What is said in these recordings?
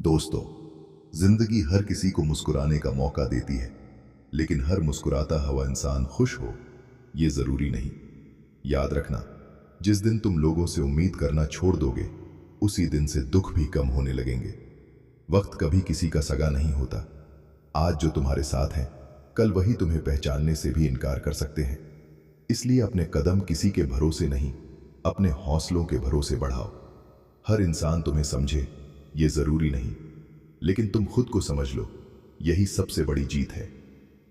दोस्तों, जिंदगी हर किसी को मुस्कुराने का मौका देती है, लेकिन हर मुस्कुराता हुआ इंसान खुश हो, ये जरूरी नहीं। याद रखना, जिस दिन तुम लोगों से उम्मीद करना छोड़ दोगे, उसी दिन से दुख भी कम होने लगेंगे। वक्त कभी किसी का सगा नहीं होता। आज जो तुम्हारे साथ है, कल वही तुम्हें पहचानने से भी इनकार कर सकते हैं। इसलिए अपने कदम किसी के भरोसे नहीं, अपने हौसलों के भरोसे बढ़ाओ। हर इंसान तुम्हें समझे, ये जरूरी नहीं, लेकिन तुम खुद को समझ लो, यही सबसे बड़ी जीत है।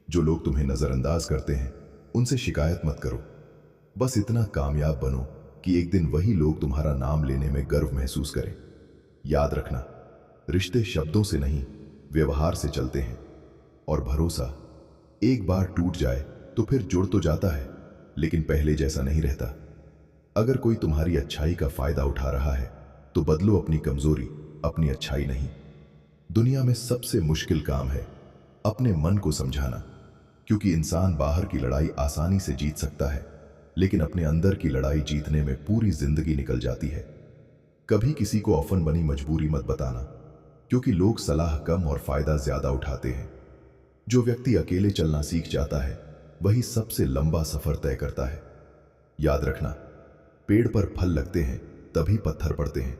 जो लोग तुम्हें नजरअंदाज करते हैं, उनसे शिकायत मत करो। बस इतना कामयाब बनो कि एक दिन वही लोग तुम्हारा नाम लेने में गर्व महसूस करें। याद रखना, रिश्ते शब्दों से नहीं, व्यवहार से चलते हैं। और भरोसा एक बार टूट जाए तो फिर जुड़ तो जाता है, लेकिन पहले जैसा नहीं रहता। अगर कोई तुम्हारी अच्छाई का फायदा उठा रहा है, तो बदलो अपनी कमजोरी, अपनी अच्छाई नहीं। दुनिया में सबसे मुश्किल काम है अपने मन को समझाना, क्योंकि इंसान बाहर की लड़ाई आसानी से जीत सकता है, लेकिन अपने अंदर की लड़ाई जीतने में पूरी जिंदगी निकल जाती है। कभी किसी को ऑफन बनी मजबूरी मत बताना, क्योंकि लोग सलाह कम और फायदा ज्यादा उठाते हैं। जो व्यक्ति अकेले चलना सीख जाता है, वही सबसे लंबा सफर तय करता है। याद रखना, पेड़ पर फल लगते हैं तभी पत्थर पड़ते हैं।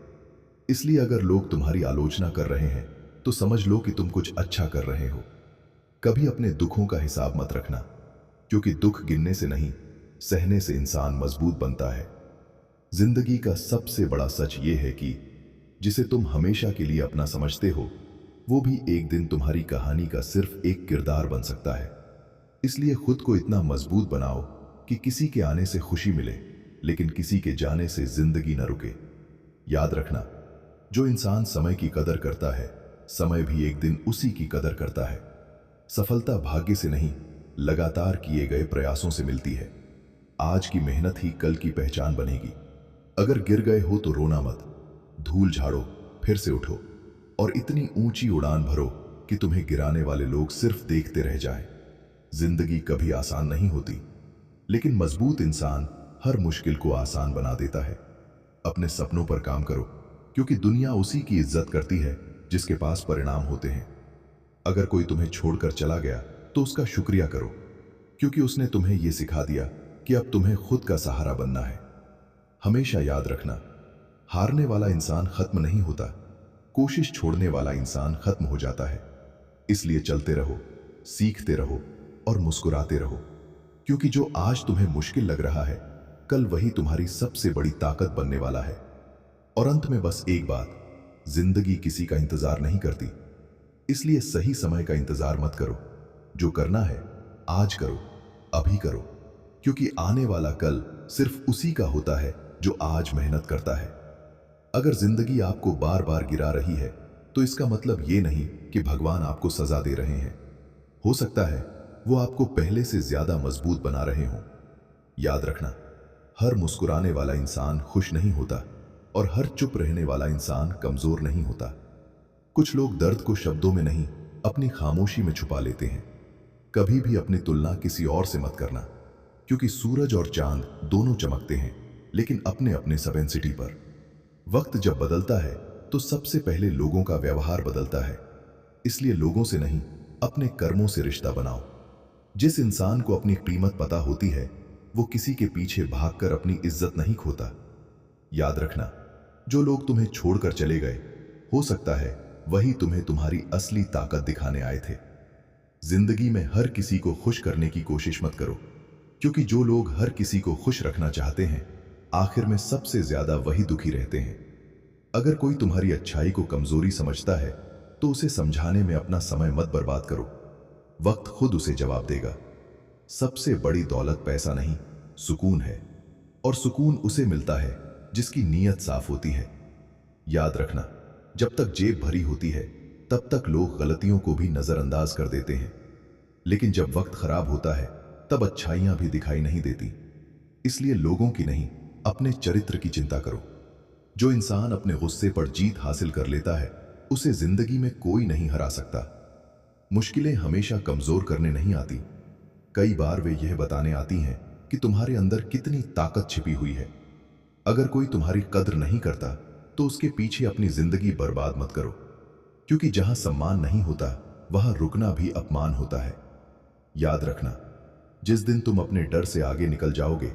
इसलिए अगर लोग तुम्हारी आलोचना कर रहे हैं, तो समझ लो कि तुम कुछ अच्छा कर रहे हो। कभी अपने दुखों का हिसाब मत रखना, क्योंकि दुख गिनने से नहीं, सहने से इंसान मजबूत बनता है। जिंदगी का सबसे बड़ा सच ये है कि जिसे तुम हमेशा के लिए अपना समझते हो, वो भी एक दिन तुम्हारी कहानी का सिर्फ एक किरदार बन सकता है। इसलिए खुद को इतना मजबूत बनाओ कि किसी के आने से खुशी मिले, लेकिन किसी के जाने से जिंदगी न रुके। याद रखना, जो इंसान समय की कदर करता है, समय भी एक दिन उसी की कदर करता है। सफलता भाग्य से नहीं, लगातार किए गए प्रयासों से मिलती है। आज की मेहनत ही कल की पहचान बनेगी। अगर गिर गए हो तो रोना मत, धूल झाड़ो, फिर से उठो और इतनी ऊंची उड़ान भरो कि तुम्हें गिराने वाले लोग सिर्फ देखते रह जाएं। जिंदगी कभी आसान नहीं होती, लेकिन मजबूत इंसान हर मुश्किल को आसान बना देता है। अपने सपनों पर काम करो, क्योंकि दुनिया उसी की इज्जत करती है जिसके पास परिणाम होते हैं। अगर कोई तुम्हें छोड़कर चला गया, तो उसका शुक्रिया करो, क्योंकि उसने तुम्हें यह सिखा दिया कि अब तुम्हें खुद का सहारा बनना है। हमेशा याद रखना, हारने वाला इंसान खत्म नहीं होता, कोशिश छोड़ने वाला इंसान खत्म हो जाता है। इसलिए चलते रहो, सीखते रहो और मुस्कुराते रहो, क्योंकि जो आज तुम्हें मुश्किल लग रहा है, कल वही तुम्हारी सबसे बड़ी ताकत बनने वाला है। और अंत में बस एक बात, जिंदगी किसी का इंतजार नहीं करती, इसलिए सही समय का इंतजार मत करो। जो करना है आज करो, अभी करो, क्योंकि आने वाला कल सिर्फ उसी का होता है जो आज मेहनत करता है। अगर जिंदगी आपको बार बार गिरा रही है, तो इसका मतलब ये नहीं कि भगवान आपको सजा दे रहे हैं। हो सकता है वो आपको पहले से ज्यादा मजबूत बना रहे हों। याद रखना, हर मुस्कुराने वाला इंसान खुश नहीं होता, और हर चुप रहने वाला इंसान कमजोर नहीं होता। कुछ लोग दर्द को शब्दों में नहीं, अपनी खामोशी में छुपा लेते हैं। कभी भी अपनी तुलना किसी और से मत करना, क्योंकि सूरज और चांद दोनों चमकते हैं, लेकिन अपने अपने सेंसिटी पर। वक्त जब बदलता है, तो सबसे पहले लोगों का व्यवहार बदलता है। इसलिए लोगों से नहीं, अपने कर्मों से रिश्ता बनाओ। जिस इंसान को अपनी कीमत पता होती है, वो किसी के पीछे भागकर अपनी इज्जत नहीं खोता। याद रखना, जो लोग तुम्हें छोड़कर चले गए, हो सकता है वही तुम्हें तुम्हारी असली ताकत दिखाने आए थे। जिंदगी में हर किसी को खुश करने की कोशिश मत करो, क्योंकि जो लोग हर किसी को खुश रखना चाहते हैं, आखिर में सबसे ज्यादा वही दुखी रहते हैं। अगर कोई तुम्हारी अच्छाई को कमजोरी समझता है, तो उसे समझाने में अपना समय मत बर्बाद करो। वक्त खुद उसे जवाब देगा। सबसे बड़ी दौलत पैसा नहीं, सुकून है, और सुकून उसे मिलता है जिसकी नीयत साफ होती है। याद रखना, जब तक जेब भरी होती है, तब तक लोग गलतियों को भी नजरअंदाज कर देते हैं, लेकिन जब वक्त खराब होता है, तब अच्छाइयां भी दिखाई नहीं देती। इसलिए लोगों की नहीं, अपने चरित्र की चिंता करो। जो इंसान अपने गुस्से पर जीत हासिल कर लेता है, उसे जिंदगी में कोई नहीं हरा सकता। मुश्किलें हमेशा कमजोर करने नहीं आती, कई बार वे यह बताने आती हैं कि तुम्हारे अंदर कितनी ताकत छिपी हुई है। अगर कोई तुम्हारी कद्र नहीं करता, तो उसके पीछे अपनी जिंदगी बर्बाद मत करो। क्योंकि जहां सम्मान नहीं होता वहां रुकना भी अपमान होता है। याद रखना, जिस दिन तुम अपने डर से आगे निकल जाओगे